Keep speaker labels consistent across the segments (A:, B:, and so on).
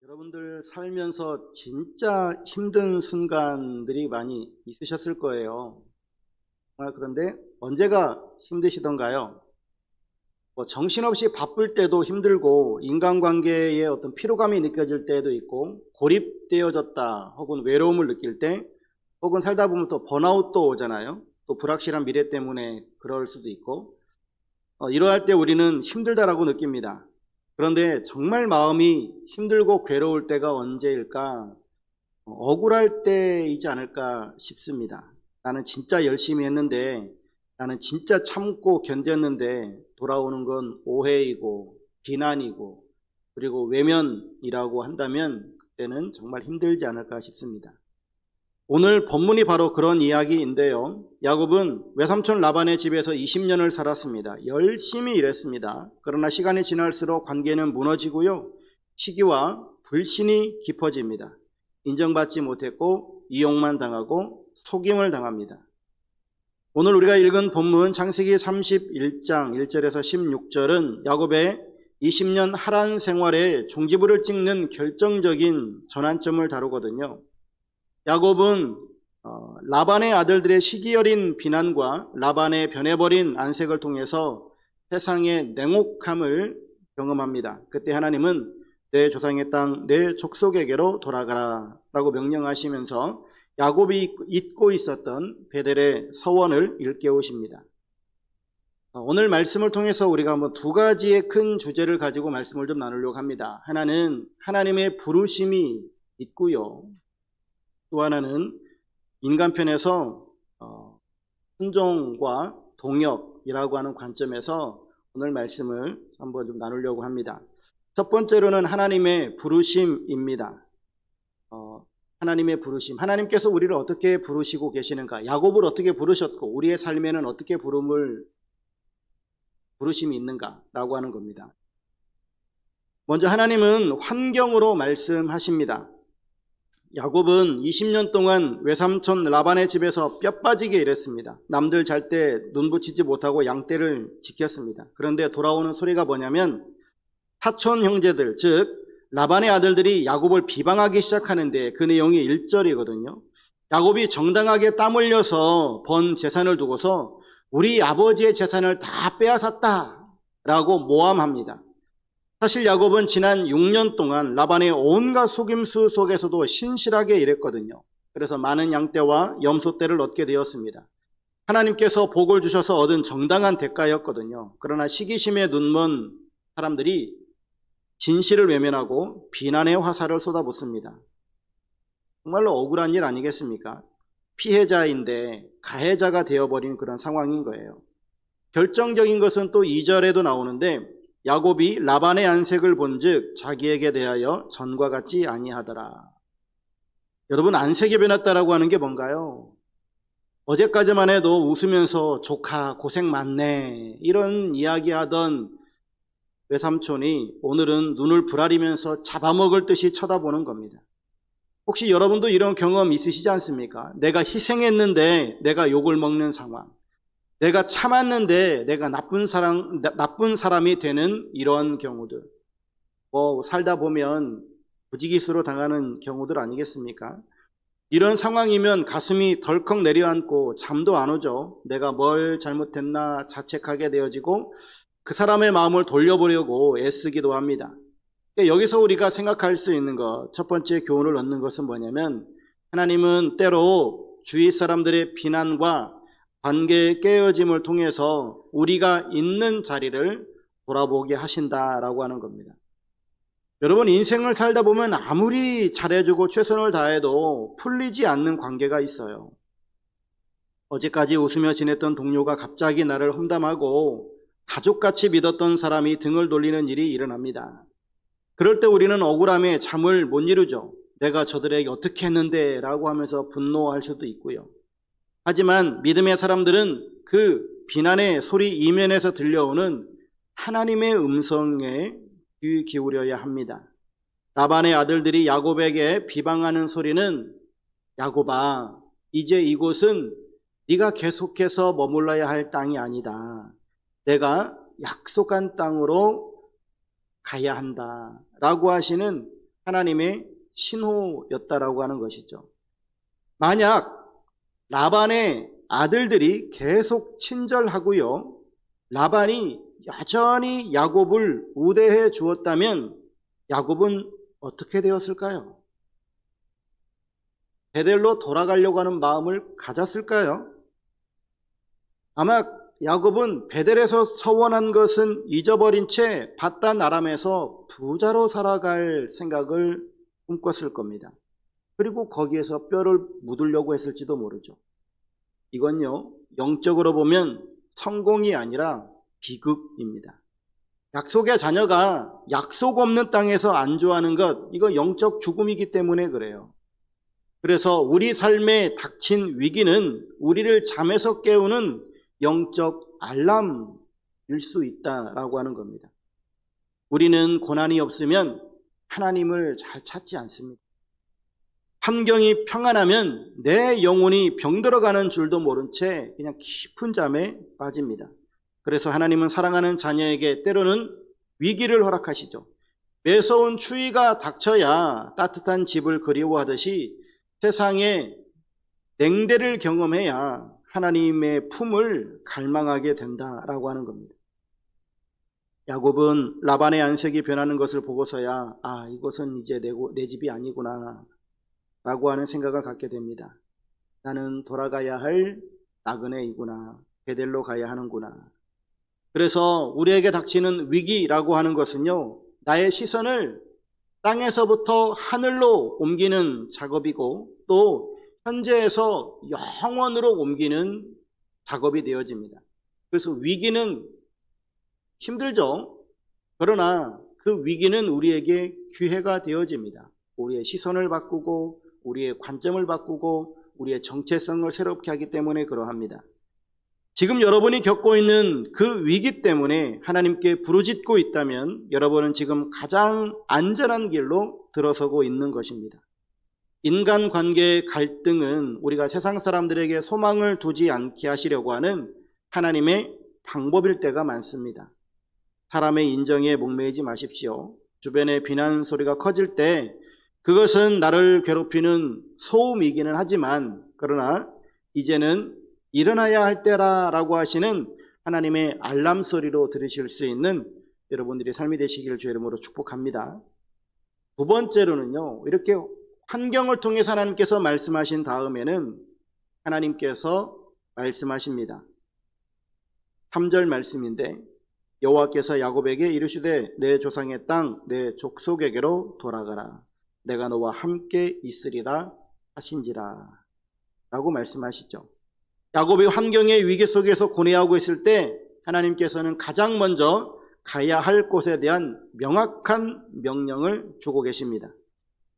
A: 여러분들 살면서 진짜 힘든 순간들이 많이 있으셨을 거예요. 그런데 언제가 힘드시던가요? 정신없이 바쁠 때도 힘들고 인간관계에 어떤 피로감이 느껴질 때도 있고 고립되어졌다 혹은 외로움을 느낄 때 혹은 살다 보면 또 번아웃도 오잖아요. 또 불확실한 미래 때문에 그럴 수도 있고 이러할 때 우리는 힘들다라고 느낍니다. 그런데 정말 마음이 힘들고 괴로울 때가 언제일까? 억울할 때이지 않을까 싶습니다. 나는 진짜 열심히 했는데, 나는 진짜 참고 견뎠는데 돌아오는 건 오해이고 비난이고 그리고 외면이라고 한다면 그때는 정말 힘들지 않을까 싶습니다. 오늘 본문이 바로 그런 이야기인데요. 야곱은 외삼촌 라반의 집에서 20년을 살았습니다. 열심히 일했습니다. 그러나 시간이 지날수록 관계는 무너지고요. 시기와 불신이 깊어집니다. 인정받지 못했고 이용만 당하고 속임을 당합니다. 오늘 우리가 읽은 본문 창세기 31장 1절에서 16절은 야곱의 20년 하란 생활의 종지부를 찍는 결정적인 전환점을 다루거든요. 야곱은 라반의 아들들의 시기 어린 비난과 라반의 변해버린 안색을 통해서 세상의 냉혹함을 경험합니다. 그때 하나님은 내 조상의 땅, 내 족속에게로 돌아가라 라고 명령하시면서 야곱이 잊고 있었던 베델의 서원을 일깨우십니다. 오늘 말씀을 통해서 우리가 한번 두 가지의 큰 주제를 가지고 말씀을 좀 나누려고 합니다. 하나는 하나님의 부르심이 있고요. 또 하나는 인간편에서 순종과 동역이라고 하는 관점에서 오늘 말씀을 한번 좀 나누려고 합니다. 첫 번째로는 하나님의 부르심입니다. 하나님의 부르심. 하나님께서 우리를 어떻게 부르시고 계시는가? 야곱을 어떻게 부르셨고 우리의 삶에는 어떻게 부르심이 있는가라고 하는 겁니다. 먼저 하나님은 환경으로 말씀하십니다. 야곱은 20년 동안 외삼촌 라반의 집에서 뼈 빠지게 일했습니다. 남들 잘 때 눈 붙이지 못하고 양떼를 지켰습니다. 그런데 돌아오는 소리가 뭐냐면 사촌 형제들, 즉 라반의 아들들이 야곱을 비방하기 시작하는데 그 내용이 1절이거든요. 야곱이 정당하게 땀 흘려서 번 재산을 두고서 우리 아버지의 재산을 다 빼앗았다 라고 모함합니다. 사실 야곱은 지난 6년 동안 라반의 온갖 속임수 속에서도 신실하게 일했거든요. 그래서 많은 양떼와 염소떼를 얻게 되었습니다. 하나님께서 복을 주셔서 얻은 정당한 대가였거든요. 그러나 시기심에 눈먼 사람들이 진실을 외면하고 비난의 화살을 쏟아붓습니다. 정말로 억울한 일 아니겠습니까? 피해자인데 가해자가 되어버린 그런 상황인 거예요. 결정적인 것은 또 2절에도 나오는데 야곱이 라반의 안색을 본즉 자기에게 대하여 전과 같지 아니하더라. 여러분, 안색이 변했다라고 하는 게 뭔가요? 어제까지만 해도 웃으면서 조카 고생 많네 이런 이야기하던 외삼촌이 오늘은 눈을 부라리면서 잡아먹을 듯이 쳐다보는 겁니다. 혹시 여러분도 이런 경험 있으시지 않습니까? 내가 희생했는데 내가 욕을 먹는 상황, 내가 참았는데 내가 나쁜 사람이 되는 이런 경우들, 살다 보면 부지기수로 당하는 경우들 아니겠습니까? 이런 상황이면 가슴이 덜컥 내려앉고 잠도 안 오죠. 내가 뭘 잘못했나 자책하게 되어지고 그 사람의 마음을 돌려보려고 애쓰기도 합니다. 여기서 우리가 생각할 수 있는 것, 첫 번째 교훈을 얻는 것은 뭐냐면 하나님은 때로 주위 사람들의 비난과 관계의 깨어짐을 통해서 우리가 있는 자리를 돌아보게 하신다라고 하는 겁니다. 여러분, 인생을 살다 보면 아무리 잘해주고 최선을 다해도 풀리지 않는 관계가 있어요. 어제까지 웃으며 지냈던 동료가 갑자기 나를 험담하고 가족같이 믿었던 사람이 등을 돌리는 일이 일어납니다. 그럴 때 우리는 억울함에 잠을 못 이루죠. 내가 저들에게 어떻게 했는데 라고 하면서 분노할 수도 있고요. 하지만 믿음의 사람들은 그 비난의 소리 이면에서 들려오는 하나님의 음성에 귀 기울여야 합니다. 라반의 아들들이 야곱에게 비방하는 소리는 야곱아, 이제 이곳은 네가 계속해서 머물러야 할 땅이 아니다. 내가 약속한 땅으로 가야 한다 라고 하시는 하나님의 신호였다라고 하는 것이죠. 만약 라반의 아들들이 계속 친절하고요, 라반이 여전히 야곱을 우대해 주었다면 야곱은 어떻게 되었을까요? 베델로 돌아가려고 하는 마음을 가졌을까요? 아마 야곱은 베델에서 서원한 것은 잊어버린 채 밧단 아람에서 부자로 살아갈 생각을 꿈꿨을 겁니다. 그리고 거기에서 뼈를 묻으려고 했을지도 모르죠. 이건요, 영적으로 보면 성공이 아니라 비극입니다. 약속의 자녀가 약속 없는 땅에서 안주하는 것, 이거 영적 죽음이기 때문에 그래요. 그래서 우리 삶에 닥친 위기는 우리를 잠에서 깨우는 영적 알람일 수 있다라고 하는 겁니다. 우리는 고난이 없으면 하나님을 잘 찾지 않습니다. 환경이 평안하면 내 영혼이 병들어가는 줄도 모른 채 그냥 깊은 잠에 빠집니다. 그래서 하나님은 사랑하는 자녀에게 때로는 위기를 허락하시죠. 매서운 추위가 닥쳐야 따뜻한 집을 그리워하듯이 세상에 냉대를 경험해야 하나님의 품을 갈망하게 된다라고 하는 겁니다. 야곱은 라반의 안색이 변하는 것을 보고서야 이것은 이제 내 집이 아니구나 라고 하는 생각을 갖게 됩니다. 나는 돌아가야 할 나그네이구나, 베델로 가야 하는구나. 그래서 우리에게 닥치는 위기라고 하는 것은요, 나의 시선을 땅에서부터 하늘로 옮기는 작업이고 또 현재에서 영원으로 옮기는 작업이 되어집니다. 그래서 위기는 힘들죠. 그러나 그 위기는 우리에게 기회가 되어집니다. 우리의 시선을 바꾸고 우리의 관점을 바꾸고 우리의 정체성을 새롭게 하기 때문에 그러합니다. 지금 여러분이 겪고 있는 그 위기 때문에 하나님께 부르짖고 있다면 여러분은 지금 가장 안전한 길로 들어서고 있는 것입니다. 인간관계의 갈등은 우리가 세상 사람들에게 소망을 두지 않게 하시려고 하는 하나님의 방법일 때가 많습니다. 사람의 인정에 목매이지 마십시오. 주변의 비난 소리가 커질 때 그것은 나를 괴롭히는 소음이기는 하지만 그러나 이제는 일어나야 할 때라라고 하시는 하나님의 알람 소리로 들으실 수 있는 여러분들의 삶이 되시기를 주의 이름으로 축복합니다. 두 번째로는요, 이렇게 환경을 통해서 하나님께서 말씀하신 다음에는 하나님께서 말씀하십니다. 3절 말씀인데 여호와께서 야곱에게 이르시되 내 조상의 땅 내 족속에게로 돌아가라. 내가 너와 함께 있으리라 하신지라 라고 말씀하시죠. 야곱이 환경의 위기 속에서 고뇌하고 있을 때 하나님께서는 가장 먼저 가야 할 곳에 대한 명확한 명령을 주고 계십니다.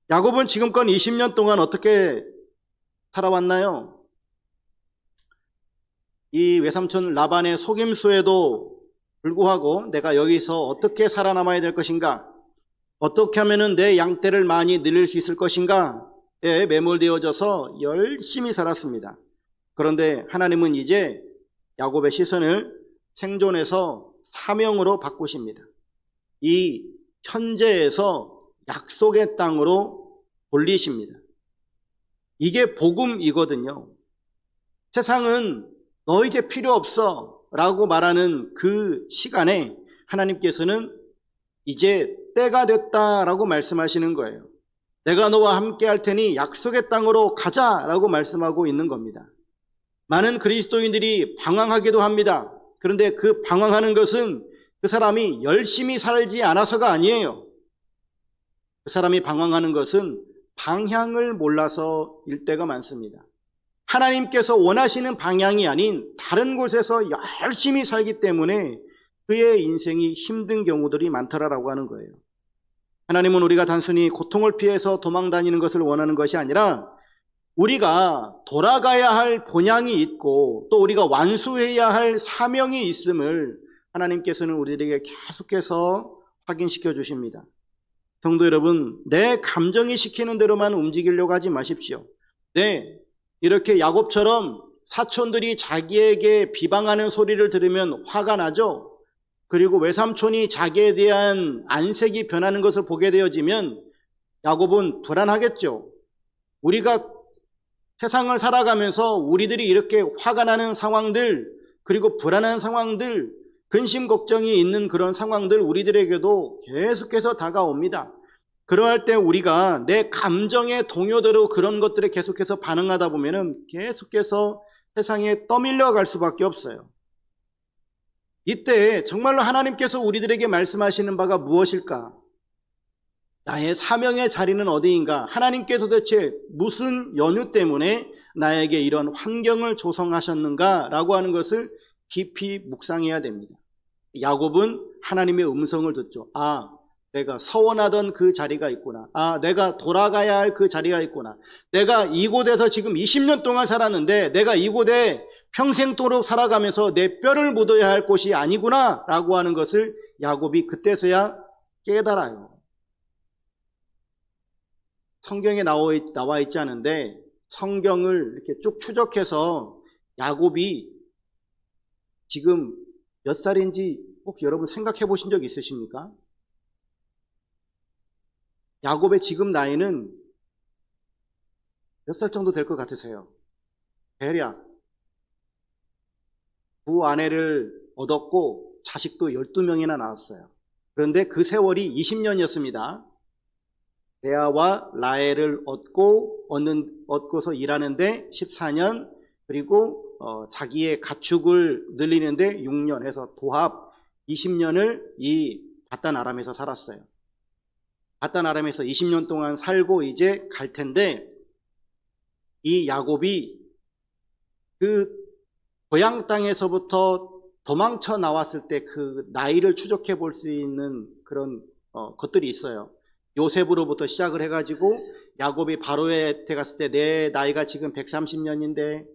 A: 야곱은 지금껏 20년 동안 어떻게 살아왔나요? 이 외삼촌 라반의 속임수에도 불구하고 내가 여기서 어떻게 살아남아야 될 것인가? 어떻게 하면 내 양떼를 많이 늘릴 수 있을 것인가에 매몰되어져서 열심히 살았습니다. 그런데 하나님은 이제 야곱의 시선을 생존에서 사명으로 바꾸십니다. 이 현재에서 약속의 땅으로 돌리십니다. 이게 복음이거든요. 세상은 너 이제 필요 없어 라고 말하는 그 시간에 하나님께서는 이제 때가 됐다라고 말씀하시는 거예요. 내가 너와 함께 할 테니 약속의 땅으로 가자라고 말씀하고 있는 겁니다. 많은 그리스도인들이 방황하기도 합니다. 그런데 그 방황하는 것은 그 사람이 열심히 살지 않아서가 아니에요. 그 사람이 방황하는 것은 방향을 몰라서일 때가 많습니다. 하나님께서 원하시는 방향이 아닌 다른 곳에서 열심히 살기 때문에 그의 인생이 힘든 경우들이 많더라라고 하는 거예요. 하나님은 우리가 단순히 고통을 피해서 도망다니는 것을 원하는 것이 아니라 우리가 돌아가야 할 본향이 있고 또 우리가 완수해야 할 사명이 있음을 하나님께서는 우리에게 계속해서 확인시켜 주십니다. 성도 여러분, 내 감정이 시키는 대로만 움직이려고 하지 마십시오. 이렇게 야곱처럼 사촌들이 자기에게 비방하는 소리를 들으면 화가 나죠. 그리고 외삼촌이 자기에 대한 안색이 변하는 것을 보게 되어지면 야곱은 불안하겠죠. 우리가 세상을 살아가면서 우리들이 이렇게 화가 나는 상황들, 그리고 불안한 상황들, 근심 걱정이 있는 그런 상황들 우리들에게도 계속해서 다가옵니다. 그러할 때 우리가 내 감정의 동요대로 그런 것들에 계속해서 반응하다 보면은 계속해서 세상에 떠밀려 갈 수밖에 없어요. 이때 정말로 하나님께서 우리들에게 말씀하시는 바가 무엇일까? 나의 사명의 자리는 어디인가? 하나님께서 대체 무슨 연유 때문에 나에게 이런 환경을 조성하셨는가? 라고 하는 것을 깊이 묵상해야 됩니다. 야곱은 하나님의 음성을 듣죠. 내가 서원하던 그 자리가 있구나. 내가 돌아가야 할 그 자리가 있구나. 내가 이곳에서 지금 20년 동안 살았는데 내가 이곳에 평생도록 살아가면서 내 뼈를 묻어야 할 곳이 아니구나 라고 하는 것을 야곱이 그때서야 깨달아요. 성경에 나와 있지 않은데 성경을 이렇게 쭉 추적해서 야곱이 지금 몇 살인지 혹시 여러분 생각해 보신 적 있으십니까? 야곱의 지금 나이는 몇 살 정도 될 것 같으세요? 대략 두 아내를 얻었고 자식도 12명이나 낳았어요. 그런데 그 세월이 20년이었습니다. 레아와 라헬을 얻고서 일하는데 14년, 그리고 자기의 가축을 늘리는데 6년 해서 도합 20년을 이 바단 아람에서 살았어요. 바단 아람에서 20년 동안 살고 이제 갈 텐데, 이 야곱이 그 고향 땅에서부터 도망쳐 나왔을 때 그 나이를 추적해 볼 수 있는 그런 것들이 있어요. 요셉으로부터 시작을 해가지고 야곱이 바로에 갔을 때 내 나이가 지금 130년인데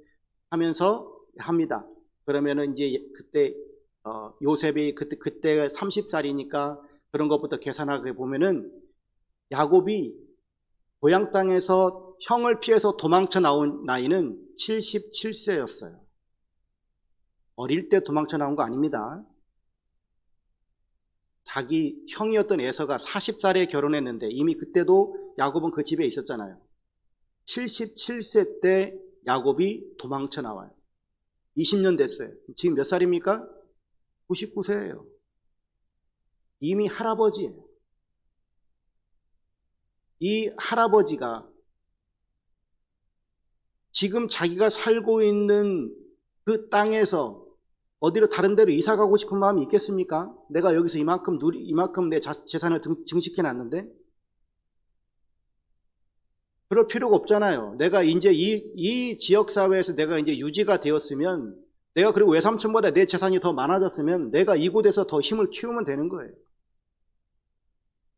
A: 하면서 합니다. 그러면은 이제 그때 요셉이 그때 30살이니까 그런 것부터 계산하게 보면은 야곱이 고향 땅에서 형을 피해서 도망쳐 나온 나이는 77세였어요. 어릴 때 도망쳐 나온 거 아닙니다. 자기 형이었던 에서가 40살에 결혼했는데 이미 그때도 야곱은 그 집에 있었잖아요. 77세 때 야곱이 도망쳐 나와요. 20년 됐어요. 지금 몇 살입니까? 99세예요. 이미 할아버지예요. 이 할아버지가 지금 자기가 살고 있는 그 땅에서 어디로 다른 데로 이사 가고 싶은 마음이 있겠습니까? 내가 여기서 이만큼 내 재산을 증식해 놨는데 그럴 필요가 없잖아요. 내가 이제 이 지역 사회에서 내가 이제 유지가 되었으면, 내가 그리고 외삼촌보다 내 재산이 더 많아졌으면 내가 이곳에서 더 힘을 키우면 되는 거예요.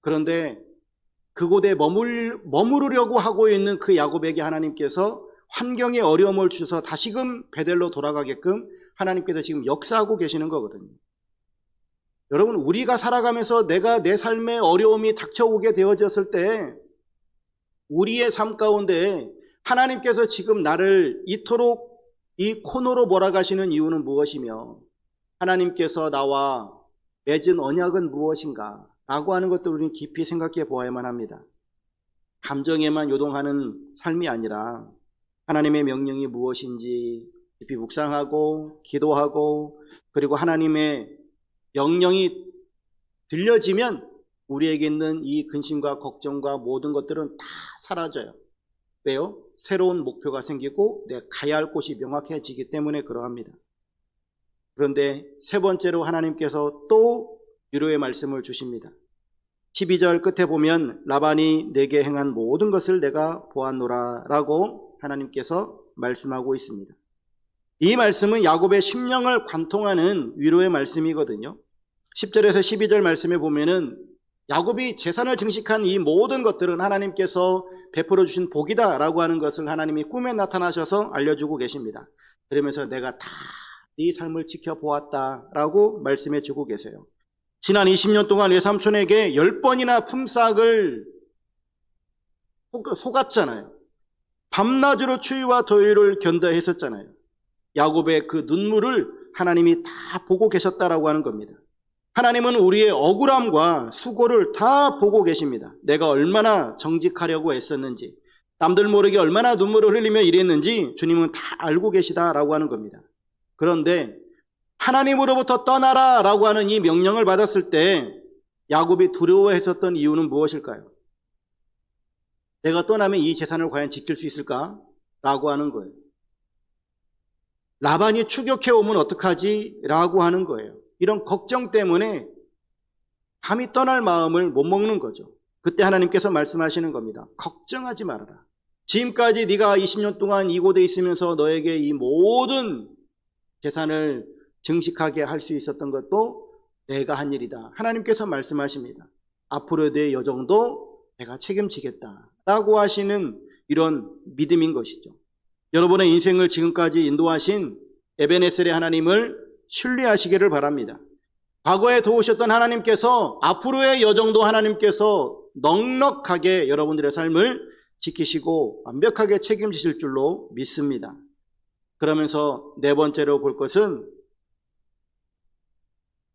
A: 그런데 그곳에 머무르려고 하고 있는 그 야곱에게 하나님께서 환경에 어려움을 주셔서 다시금 베델로 돌아가게끔 하나님께서 지금 역사하고 계시는 거거든요. 여러분, 우리가 살아가면서 내가 내 삶에 어려움이 닥쳐오게 되어졌을 때 우리의 삶 가운데 하나님께서 지금 나를 이토록 이 코너로 몰아가시는 이유는 무엇이며, 하나님께서 나와 맺은 언약은 무엇인가 라고 하는 것도 우리는 깊이 생각해 보아야만 합니다. 감정에만 요동하는 삶이 아니라 하나님의 명령이 무엇인지 깊이 묵상하고 기도하고, 그리고 하나님의 명령이 들려지면 우리에게 있는 이 근심과 걱정과 모든 것들은 다 사라져요. 왜요? 새로운 목표가 생기고 내가 가야 할 곳이 명확해지기 때문에 그러합니다. 그런데 세 번째로 하나님께서 또 위로의 말씀을 주십니다. 12절 끝에 보면 라반이 내게 행한 모든 것을 내가 보았노라 라고 하나님께서 말씀하고 있습니다. 이 말씀은 야곱의 심령을 관통하는 위로의 말씀이거든요. 10절에서 12절 말씀에 보면은 야곱이 재산을 증식한 이 모든 것들은 하나님께서 베풀어 주신 복이다 라고 하는 것을 하나님이 꿈에 나타나셔서 알려주고 계십니다. 그러면서 내가 다 네 삶을 지켜보았다 라고 말씀해 주고 계세요. 지난 20년 동안 외삼촌에게 10번이나 품삯을 속았잖아요. 밤낮으로 추위와 더위를 견뎌했었잖아요. 야곱의 그 눈물을 하나님이 다 보고 계셨다라고 하는 겁니다. 하나님은 우리의 억울함과 수고를 다 보고 계십니다. 내가 얼마나 정직하려고 애썼는지, 남들 모르게 얼마나 눈물을 흘리며 일했는지 주님은 다 알고 계시다라고 하는 겁니다. 그런데 하나님으로부터 떠나라 라고 하는 이 명령을 받았을 때 야곱이 두려워했었던 이유는 무엇일까요? 내가 떠나면 이 재산을 과연 지킬 수 있을까? 라고 하는 거예요. 라반이 추격해 오면 어떡하지? 라고 하는 거예요. 이런 걱정 때문에 감히 떠날 마음을 못 먹는 거죠. 그때 하나님께서 말씀하시는 겁니다. 걱정하지 말아라. 지금까지 네가 20년 동안 이곳에 있으면서 너에게 이 모든 재산을 증식하게 할 수 있었던 것도 내가 한 일이다. 하나님께서 말씀하십니다. 앞으로의 내 여정도 내가 책임지겠다 라고 하시는 이런 믿음인 것이죠. 여러분의 인생을 지금까지 인도하신 에베네셀의 하나님을 신뢰하시기를 바랍니다. 과거에 도우셨던 하나님께서 앞으로의 여정도 하나님께서 넉넉하게 여러분들의 삶을 지키시고 완벽하게 책임지실 줄로 믿습니다. 그러면서 네 번째로 볼 것은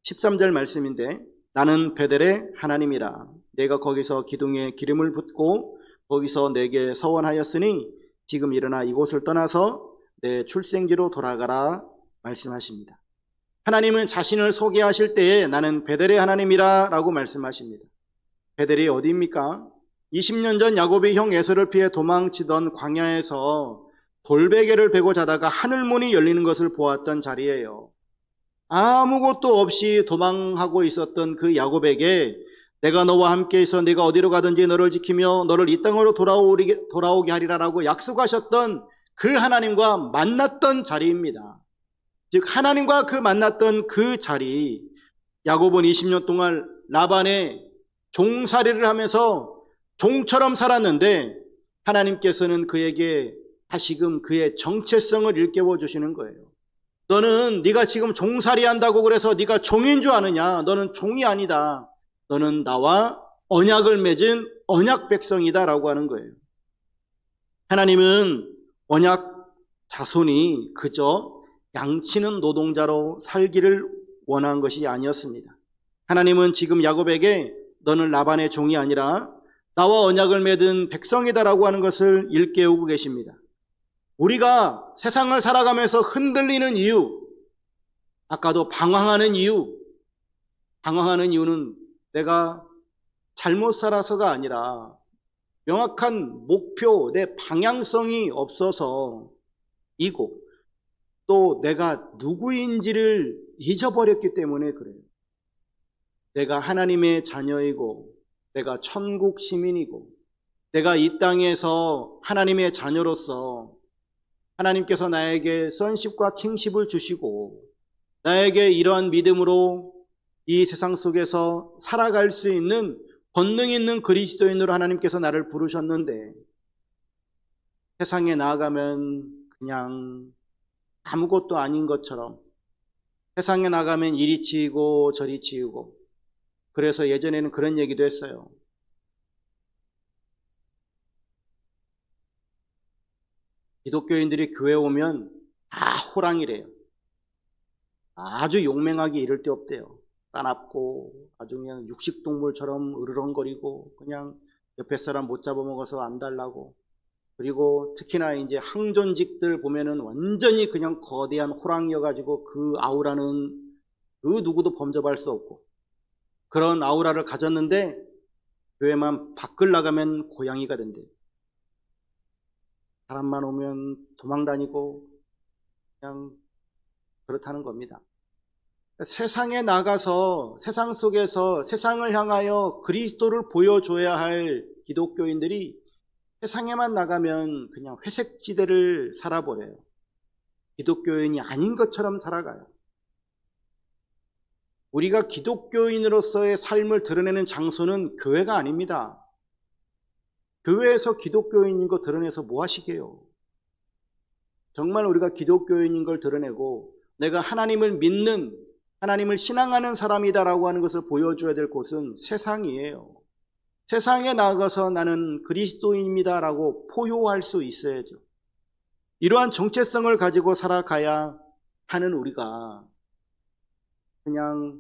A: 13절 말씀인데, 나는 베델의 하나님이라. 내가 거기서 기둥에 기름을 붓고 거기서 내게 서원하였으니 지금 일어나 이곳을 떠나서 내 출생지로 돌아가라 말씀하십니다. 하나님은 자신을 소개하실 때에 나는 베델의 하나님이라 라고 말씀하십니다. 베델이 어디입니까? 20년 전 야곱이 형 에서를 피해 도망치던 광야에서 돌베개를 베고 자다가 하늘문이 열리는 것을 보았던 자리예요. 아무것도 없이 도망하고 있었던 그 야곱에게 내가 너와 함께 있어 네가 어디로 가든지 너를 지키며 너를 이 땅으로 돌아오게 하리라라고 약속하셨던 그 하나님과 만났던 자리입니다. 즉 하나님과 그 만났던 그 자리, 야곱은 20년 동안 라반의 종살이를 하면서 종처럼 살았는데 하나님께서는 그에게 다시금 그의 정체성을 일깨워 주시는 거예요. 너는 네가 지금 종살이 한다고 그래서 네가 종인 줄 아느냐? 너는 종이 아니다. 너는 나와 언약을 맺은 언약 백성이다 라고 하는 거예요. 하나님은 언약 자손이 그저 양치는 노동자로 살기를 원한 것이 아니었습니다. 하나님은 지금 야곱에게 너는 라반의 종이 아니라 나와 언약을 맺은 백성이다라고 하는 것을 일깨우고 계십니다. 우리가 세상을 살아가면서 흔들리는 이유, 아까도 방황하는 이유는 내가 잘못 살아서가 아니라 명확한 목표, 내 방향성이 없어서이고 또 내가 누구인지를 잊어버렸기 때문에 그래요. 내가 하나님의 자녀이고 내가 천국 시민이고 내가 이 땅에서 하나님의 자녀로서 하나님께서 나에게 선십과 킹십을 주시고 나에게 이러한 믿음으로 이 세상 속에서 살아갈 수 있는 권능 있는 그리스도인으로 하나님께서 나를 부르셨는데 세상에 나아가면 그냥 아무것도 아닌 것처럼 세상에 나가면 이리 치이고 저리 치이고 그래서 예전에는 그런 얘기도 했어요. 기독교인들이 교회 오면 다 호랑이래요. 아주 용맹하게 이럴 데 없대요. 따납고 아주 그냥 육식동물처럼 으르렁거리고 그냥 옆에 사람 못 잡아먹어서 안 달라고. 그리고 특히나 이제 항존직들 보면은 완전히 그냥 거대한 호랑이여가지고 그 아우라는 그 누구도 범접할 수 없고 그런 아우라를 가졌는데 교회만 밖을 나가면 고양이가 된대요. 사람만 오면 도망다니고 그냥 그렇다는 겁니다. 세상에 나가서 세상 속에서 세상을 향하여 그리스도를 보여줘야 할 기독교인들이 세상에만 나가면 그냥 회색지대를 살아버려요. 기독교인이 아닌 것처럼 살아가요. 우리가 기독교인으로서의 삶을 드러내는 장소는 교회가 아닙니다. 교회에서 기독교인인 거 드러내서 뭐 하시게요? 정말 우리가 기독교인인 걸 드러내고 내가 하나님을 믿는, 하나님을 신앙하는 사람이다라고 하는 것을 보여줘야 될 곳은 세상이에요. 세상에 나가서 나는 그리스도인입니다라고 포효할 수 있어야죠. 이러한 정체성을 가지고 살아가야 하는 우리가 그냥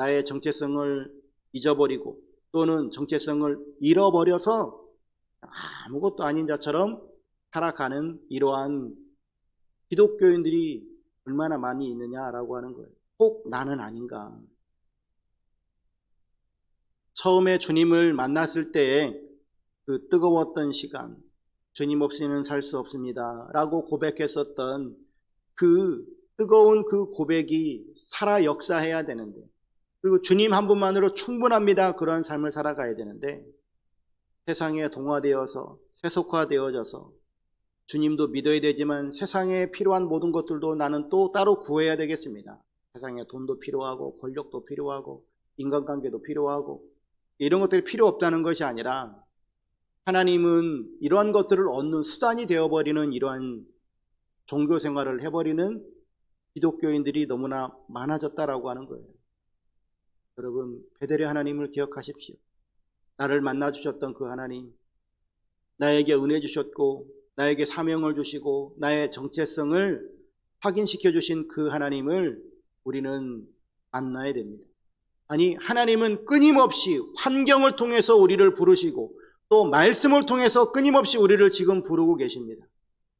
A: 나의 정체성을 잊어버리고 또는 정체성을 잃어버려서 아무것도 아닌 자처럼 살아가는 이러한 기독교인들이 얼마나 많이 있느냐라고 하는 거예요. 꼭 나는 아닌가. 처음에 주님을 만났을 때에 그 뜨거웠던 시간, 주님 없이는 살 수 없습니다 라고 고백했었던 그 뜨거운 그 고백이 살아 역사해야 되는데, 그리고 주님 한 분만으로 충분합니다 그런 삶을 살아가야 되는데, 세상에 동화되어서 세속화되어져서 주님도 믿어야 되지만 세상에 필요한 모든 것들도 나는 또 따로 구해야 되겠습니다. 세상에 돈도 필요하고 권력도 필요하고 인간관계도 필요하고 이런 것들이 필요 없다는 것이 아니라 하나님은 이러한 것들을 얻는 수단이 되어버리는 이러한 종교 생활을 해버리는 기독교인들이 너무나 많아졌다라고 하는 거예요. 여러분, 베델의 하나님을 기억하십시오. 나를 만나주셨던 그 하나님, 나에게 은혜 주셨고 나에게 사명을 주시고 나의 정체성을 확인시켜 주신 그 하나님을 우리는 만나야 됩니다. 아니, 하나님은 끊임없이 환경을 통해서 우리를 부르시고 또 말씀을 통해서 끊임없이 우리를 지금 부르고 계십니다.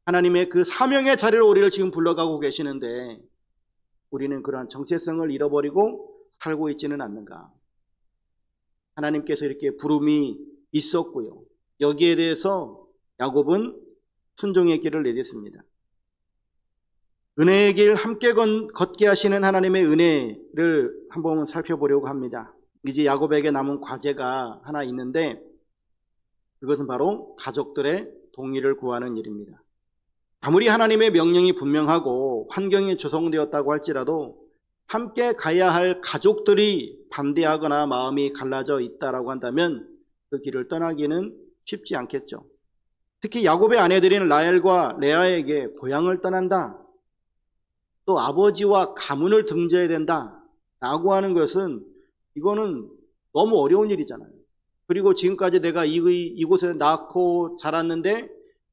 A: 하나님의 그 사명의 자리로 우리를 지금 불러가고 계시는데 우리는 그러한 정체성을 잃어버리고 살고 있지는 않는가. 하나님께서 이렇게 부름이 있었고요. 여기에 대해서 야곱은 순종의 길을 내렸습니다. 은혜의 길 함께 걷게 하시는 하나님의 은혜를 한번 살펴보려고 합니다. 이제 야곱에게 남은 과제가 하나 있는데 그것은 바로 가족들의 동의를 구하는 일입니다. 아무리 하나님의 명령이 분명하고 환경이 조성되었다고 할지라도 함께 가야 할 가족들이 반대하거나 마음이 갈라져 있다라고 한다면 그 길을 떠나기는 쉽지 않겠죠. 특히 야곱의 아내들인 라헬과 레아에게 고향을 떠난다, 또 아버지와 가문을 등져야 된다 라고 하는 것은 이거는 너무 어려운 일이잖아요. 그리고 지금까지 내가 이곳에 낳고 자랐는데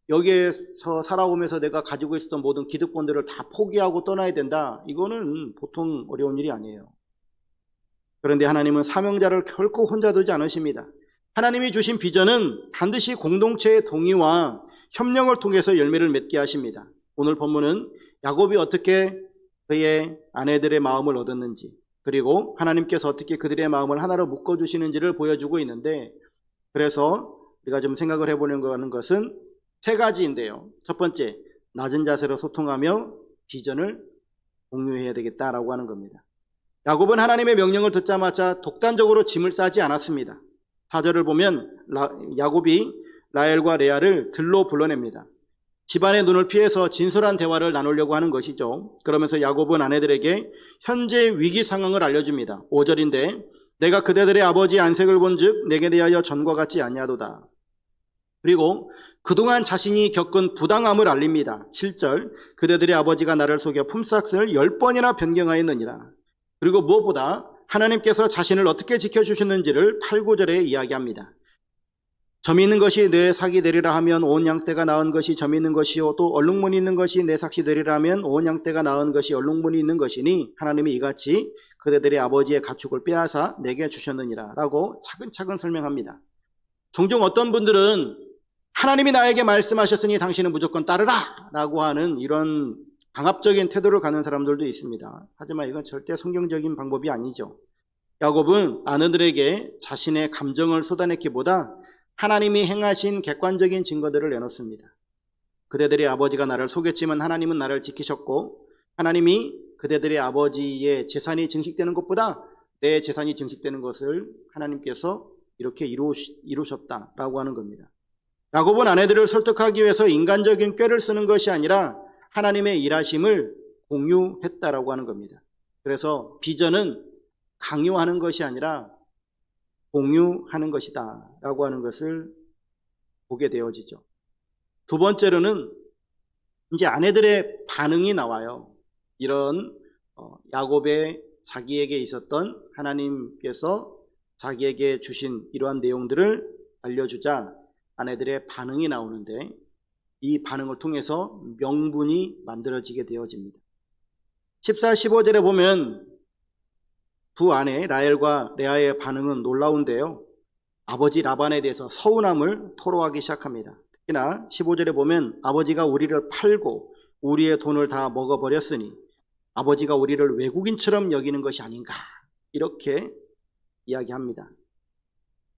A: 여기에서 살아오면서 내가 가지고 있었던 모든 기득권들을 다 포기하고 떠나야 된다. 이거는 보통 어려운 일이 아니에요. 그런데 하나님은 사명자를 결코 혼자 두지 않으십니다. 하나님이 주신 비전은 반드시 공동체의 동의와 협력을 통해서 열매를 맺게 하십니다. 오늘 본문은 야곱이 어떻게 그의 아내들의 마음을 얻었는지, 그리고 하나님께서 어떻게 그들의 마음을 하나로 묶어주시는지를 보여주고 있는데, 그래서 우리가 좀 생각을 해보려고 하는 것은 세 가지인데요. 첫 번째, 낮은 자세로 소통하며 비전을 공유해야 되겠다라고 하는 겁니다. 야곱은 하나님의 명령을 듣자마자 독단적으로 짐을 싸지 않았습니다. 4절을 보면 야곱이 라헬과 레아를 들로 불러냅니다. 집안의 눈을 피해서 진솔한 대화를 나누려고 하는 것이죠. 그러면서 야곱은 아내들에게 현재 위기 상황을 알려줍니다. 5절인데 내가 그대들의 아버지 안색을 본즉 내게 대하여 전과 같지 아니하도다. 그리고 그동안 자신이 겪은 부당함을 알립니다. 7절 그대들의 아버지가 나를 속여 품삯을 10번이나 변경하였느니라. 그리고 무엇보다 하나님께서 자신을 어떻게 지켜주셨는지를 8, 9절에 이야기합니다. 점 있는 것이 내 삭이 되리라 하면 온 양떼가 낳은 것이 점 있는 것이요 또 얼룩무늬 있는 것이 내 삭이 되리라 하면 온 양떼가 낳은 것이 얼룩무늬 있는 것이니 하나님이 이같이 그대들의 아버지의 가축을 빼앗아 내게 주셨느니라 라고 차근차근 설명합니다. 종종 어떤 분들은 하나님이 나에게 말씀하셨으니 당신은 무조건 따르라 라고 하는 이런 강압적인 태도를 갖는 사람들도 있습니다. 하지만 이건 절대 성경적인 방법이 아니죠. 야곱은 아내들에게 자신의 감정을 쏟아냈기보다 하나님이 행하신 객관적인 증거들을 내놓습니다. 그대들의 아버지가 나를 속였지만 하나님은 나를 지키셨고 하나님이 그대들의 아버지의 재산이 증식되는 것보다 내 재산이 증식되는 것을 하나님께서 이렇게 이루셨다라고 하는 겁니다. 야곱은 아내들을 설득하기 위해서 인간적인 꾀를 쓰는 것이 아니라 하나님의 일하심을 공유했다라고 하는 겁니다. 그래서 비전은 강요하는 것이 아니라 공유하는 것이다 라고 하는 것을 보게 되어지죠. 두 번째로는 이제 아내들의 반응이 나와요. 이런 야곱의 자기에게 있었던 하나님께서 자기에게 주신 이러한 내용들을 알려주자 아내들의 반응이 나오는데 이 반응을 통해서 명분이 만들어지게 되어집니다. 14, 15절에 보면 두 아내 라헬과 레아의 반응은 놀라운데요. 아버지 라반에 대해서 서운함을 토로하기 시작합니다. 특히나 15절에 보면 아버지가 우리를 팔고 우리의 돈을 다 먹어버렸으니 아버지가 우리를 외국인처럼 여기는 것이 아닌가, 이렇게 이야기합니다.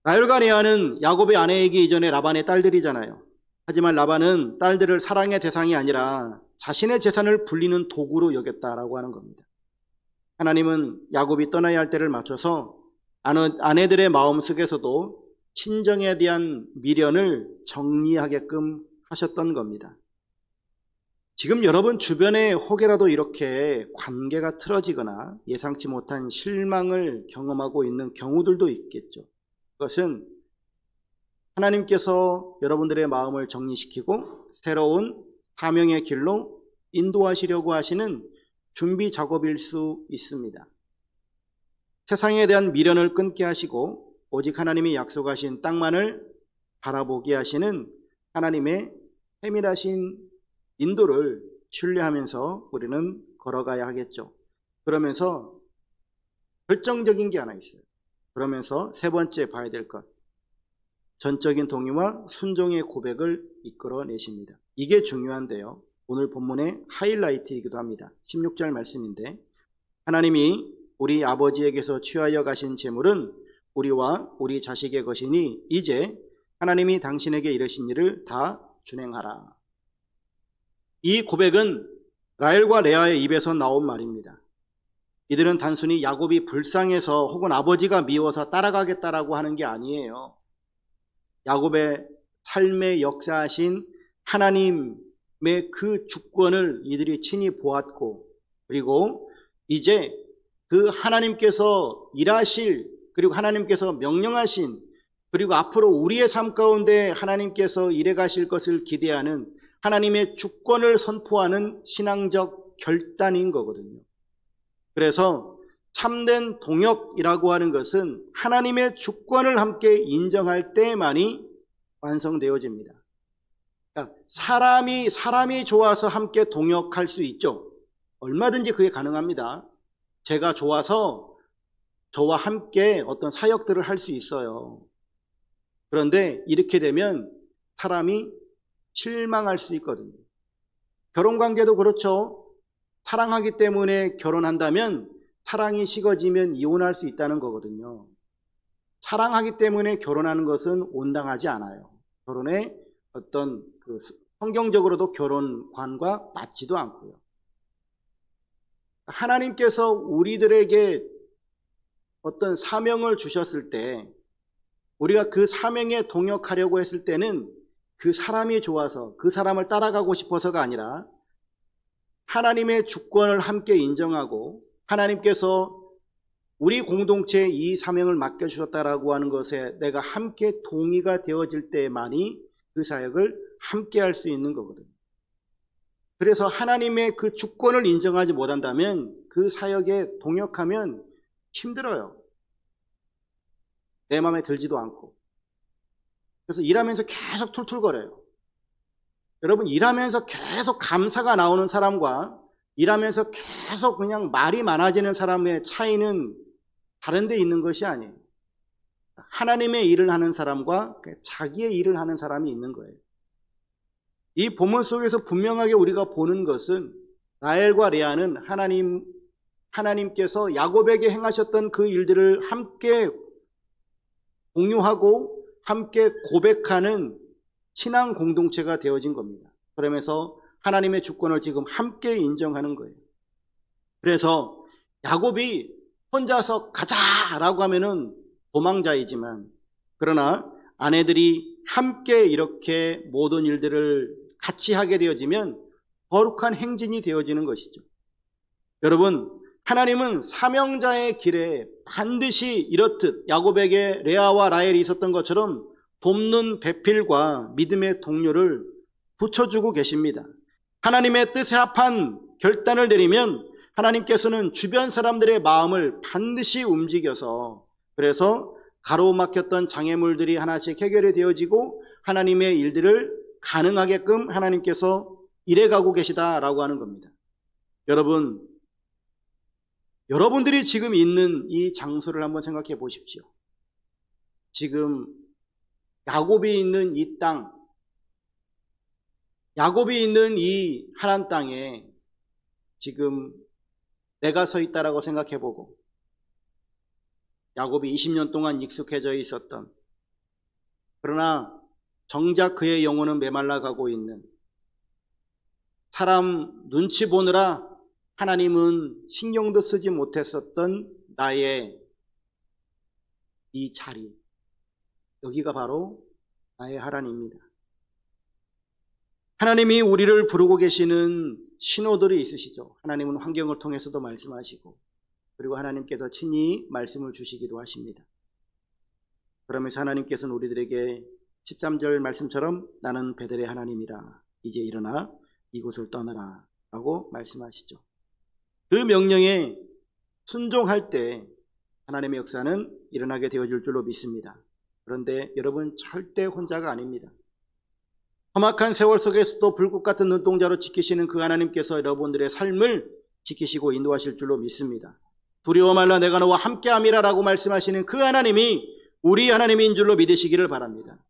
A: 라헬과 레아는 야곱의 아내이기 이전에 라반의 딸들이잖아요. 하지만 라반은 딸들을 사랑의 대상이 아니라 자신의 재산을 불리는 도구로 여겼다라고 하는 겁니다. 하나님은 야곱이 떠나야 할 때를 맞춰서 아내들의 마음속에서도 친정에 대한 미련을 정리하게끔 하셨던 겁니다. 지금 여러분 주변에 혹여라도 이렇게 관계가 틀어지거나 예상치 못한 실망을 경험하고 있는 경우들도 있겠죠. 그것은 하나님께서 여러분들의 마음을 정리시키고 새로운 사명의 길로 인도하시려고 하시는 준비 작업일 수 있습니다. 세상에 대한 미련을 끊게 하시고 오직 하나님이 약속하신 땅만을 바라보게 하시는 하나님의 세밀하신 인도를 신뢰하면서 우리는 걸어가야 하겠죠. 그러면서 결정적인 게 하나 있어요. 그러면서 세 번째 봐야 될 것, 전적인 동의와 순종의 고백을 이끌어내십니다. 이게 중요한데요. 오늘 본문의 하이라이트이기도 합니다. 16절 말씀인데, 하나님이 우리 아버지에게서 취하여 가신 재물은 우리와 우리 자식의 것이니 이제 하나님이 당신에게 이르신 일을 다 준행하라. 이 고백은 라헬과 레아의 입에서 나온 말입니다. 이들은 단순히 야곱이 불쌍해서 혹은 아버지가 미워서 따라가겠다라고 하는 게 아니에요. 야곱의 삶에 역사하신 하나님의 그 주권을 이들이 친히 보았고, 그리고 이제 그 하나님께서 일하실, 그리고 하나님께서 명령하신, 그리고 앞으로 우리의 삶 가운데 하나님께서 일해 가실 것을 기대하는 하나님의 주권을 선포하는 신앙적 결단인 거거든요. 그래서 참된 동역이라고 하는 것은 하나님의 주권을 함께 인정할 때만이 완성되어집니다. 그러니까 사람이 좋아서 함께 동역할 수 있죠. 얼마든지 그게 가능합니다. 제가 좋아서 저와 함께 어떤 사역들을 할 수 있어요. 그런데 이렇게 되면 사람이 실망할 수 있거든요. 결혼관계도 그렇죠. 사랑하기 때문에 결혼한다면 사랑이 식어지면 이혼할 수 있다는 거거든요. 사랑하기 때문에 결혼하는 것은 온당하지 않아요. 결혼의 어떤 성경적으로도 결혼관과 맞지도 않고요. 하나님께서 우리들에게 어떤 사명을 주셨을 때 우리가 그 사명에 동역하려고 했을 때는 그 사람이 좋아서 그 사람을 따라가고 싶어서가 아니라 하나님의 주권을 함께 인정하고 하나님께서 우리 공동체에 이 사명을 맡겨주셨다라고 하는 것에 내가 함께 동의가 되어질 때만이 그 사역을 함께 할 수 있는 거거든요. 그래서 하나님의 그 주권을 인정하지 못한다면 그 사역에 동역하면 힘들어요. 내 마음에 들지도 않고. 그래서 일하면서 계속 툴툴거려요. 여러분, 일하면서 계속 감사가 나오는 사람과 일하면서 계속 그냥 말이 많아지는 사람의 차이는 다른 데 있는 것이 아니에요. 하나님의 일을 하는 사람과 자기의 일을 하는 사람이 있는 거예요. 이 본문 속에서 분명하게 우리가 보는 것은 라헬과 레아는 하나님께서 야곱에게 행하셨던 그 일들을 함께 공유하고 함께 고백하는 신앙 공동체가 되어진 겁니다. 그러면서 하나님의 주권을 지금 함께 인정하는 거예요. 그래서 야곱이 혼자서 가자라고 하면은 도망자이지만, 그러나 아내들이 함께 이렇게 모든 일들을 같이 하게 되어지면 거룩한 행진이 되어지는 것이죠. 여러분, 하나님은 사명자의 길에 반드시 이렇듯 야곱에게 레아와 라헬이 있었던 것처럼 돕는 배필과 믿음의 동료를 붙여주고 계십니다. 하나님의 뜻에 합한 결단을 내리면 하나님께서는 주변 사람들의 마음을 반드시 움직여서, 그래서 가로막혔던 장애물들이 하나씩 해결이 되어지고 하나님의 일들을 가능하게끔 하나님께서 일해가고 계시다라고 하는 겁니다. 여러분, 여러분들이 지금 있는 이 장소를 한번 생각해 보십시오. 지금 야곱이 있는 이 땅, 야곱이 있는 이 하란 땅에 지금 내가 서 있다라고 생각해 보고, 야곱이 20년 동안 익숙해져 있었던, 그러나 정작 그의 영혼은 메말라 가고 있는, 사람 눈치 보느라 하나님은 신경도 쓰지 못했었던 나의 이 자리, 여기가 바로 나의 하나님입니다. 하나님이 우리를 부르고 계시는 신호들이 있으시죠. 하나님은 환경을 통해서도 말씀하시고, 그리고 하나님께서 친히 말씀을 주시기도 하십니다. 그러면서 하나님께서는 우리들에게 13절 말씀처럼 나는 베델의 하나님이라, 이제 일어나 이곳을 떠나라 라고 말씀하시죠. 그 명령에 순종할 때 하나님의 역사는 일어나게 되어질 줄로 믿습니다. 그런데 여러분, 절대 혼자가 아닙니다. 험악한 세월 속에서도 불꽃 같은 눈동자로 지키시는 그 하나님께서 여러분들의 삶을 지키시고 인도하실 줄로 믿습니다. 두려워 말라, 내가 너와 함께함이라 라고 말씀하시는 그 하나님이 우리 하나님인 줄로 믿으시기를 바랍니다.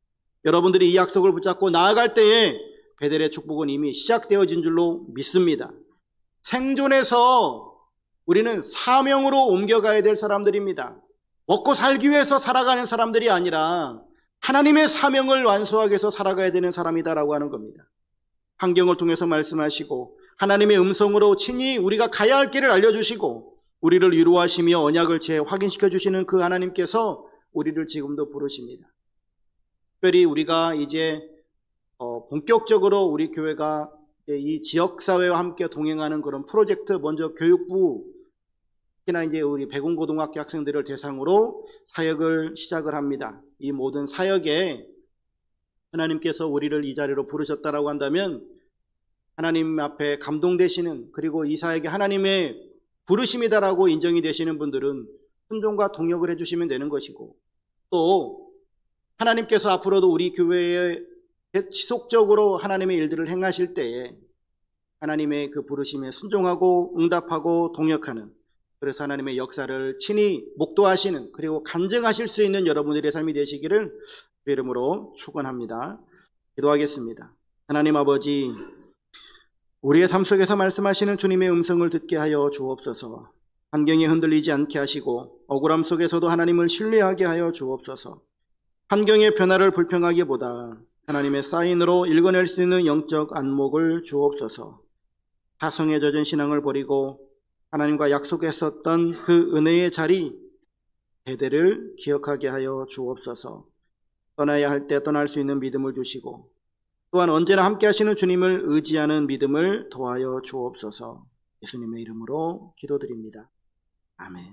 A: 여러분들이 이 약속을 붙잡고 나아갈 때에 베델의 축복은 이미 시작되어진 줄로 믿습니다. 생존에서 우리는 사명으로 옮겨가야 될 사람들입니다. 먹고 살기 위해서 살아가는 사람들이 아니라 하나님의 사명을 완수하기 위해서 살아가야 되는 사람이다라고 하는 겁니다. 환경을 통해서 말씀하시고 하나님의 음성으로 친히 우리가 가야 할 길을 알려주시고 우리를 위로하시며 언약을 재확인시켜 주시는 그 하나님께서 우리를 지금도 부르십니다. 특별히 우리가 이제 본격적으로 우리 교회가 이 지역사회와 함께 동행하는 그런 프로젝트, 먼저 교육부, 특히나 이제 우리 백운고등학교 학생들을 대상으로 사역을 시작을 합니다. 이 모든 사역에 하나님께서 우리를 이 자리로 부르셨다라고 한다면 하나님 앞에 감동되시는, 그리고 이 사역이 하나님의 부르심이다라고 인정이 되시는 분들은 순종과 동역을 해주시면 되는 것이고, 또 하나님께서 앞으로도 우리 교회에 지속적으로 하나님의 일들을 행하실 때에 하나님의 그 부르심에 순종하고 응답하고 동역하는, 그래서 하나님의 역사를 친히 목도하시는, 그리고 간증하실 수 있는 여러분들의 삶이 되시기를 주의 이름으로 축원합니다. 기도하겠습니다. 하나님 아버지, 우리의 삶 속에서 말씀하시는 주님의 음성을 듣게 하여 주옵소서. 환경이 흔들리지 않게 하시고 억울함 속에서도 하나님을 신뢰하게 하여 주옵소서. 환경의 변화를 불평하기보다 하나님의 사인으로 읽어낼 수 있는 영적 안목을 주옵소서. 타성에 젖은 신앙을 버리고 하나님과 약속했었던 그 은혜의 자리, 베델을 기억하게 하여 주옵소서. 떠나야 할 때 떠날 수 있는 믿음을 주시고 또한 언제나 함께 하시는 주님을 의지하는 믿음을 더하여 주옵소서. 예수님의 이름으로 기도드립니다. 아멘.